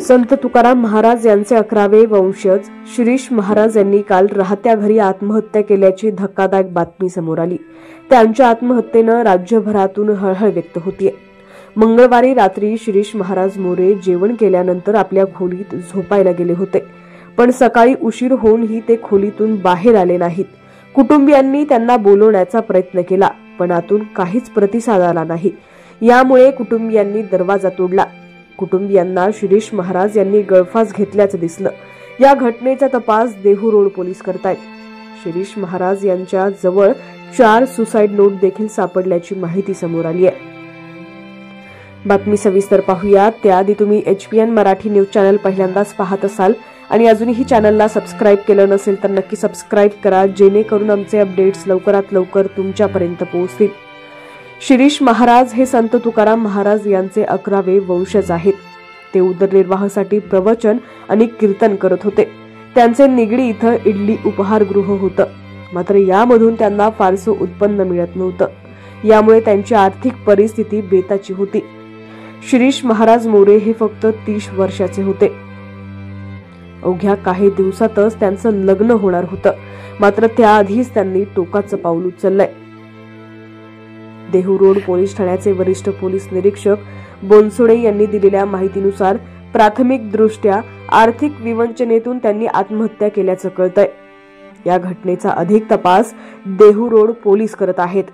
संत तुकाराम महाराज यांचे 11वे वंशज शिरीष महाराज यांनी काल राहत्या घरी आत्महत्या केल्याची धक्कादायक बातमी समोर आली। त्यांच्या आत्महत्येनं राज्यभरातून हळहळ व्यक्त होतीये। मंगळवारी रात्री शिरीष महाराज मोरे जेवण केल्यानंतर आपल्या खोलीत झोपायला गेले होते, पण सकाळी उशीर होऊनही ते खोलीतून बाहेर आले नाहीत। कुटुंबियांनी त्यांना बोलवण्याचा प्रयत्न केला, पण आतून काहीच प्रतिसाद आला नाही। यामुळे कुटुंबियांनी दरवाजा तोडला। कुटुंबियांना शिरीष महाराज यांनी गळफास घेतल्याचं दिसलं। या घटनेचा तपास देहू रोड पोलीस करतायत। शिरीष महाराज यांच्या जवळ 4 सुसाईड नोट देखील सापडल्याची माहिती समोर आली आहे। बातमी सविस्तर पाहूया। त्याआधी तुम्ही HPN मराठी न्यूज चॅनल पहिल्यांदाच पाहत असाल आणि अजूनही चॅनलला सबस्क्राईब केलं नसेल तर नक्की सबस्क्राईब करा, जेणेकरून आमचे अपडेट्स लवकरात लवकर तुमच्यापर्यंत पोहोचतील। शिरीष महाराज हे संत तुकाराम महाराज यांचे 11वे वंशज आहेत। ते उदरनिर्वाहासाठी प्रवचन आणि कीर्तन करत होते। त्यांचे निगडी इथं इडली उपहारगृह होतं, मात्र यामधून त्यांना फारसं उत्पन्न मिळत नव्हतं। यामुळे त्यांची आर्थिक परिस्थिती बेताची होती। शिरीष महाराज मोरे हे फक्त 30 वर्षाचे होते। अवघ्या काही दिवसातच त्यांचं लग्न होणार होतं, मात्र त्याआधीच त्यांनी टोकाचं पाऊल उचललंय। देहू रोड पोलीस ठाण्याचे वरिष्ठ पोलीस निरीक्षक बोनसोडे यांनी दिलेल्या माहितीनुसार प्राथमिकदृष्ट्या आर्थिक विवंचनेतून त्यांनी आत्महत्या केल्याचं कळतंय। या घटनेचा अधिक तपास देहू रोड पोलीस करत आहेत।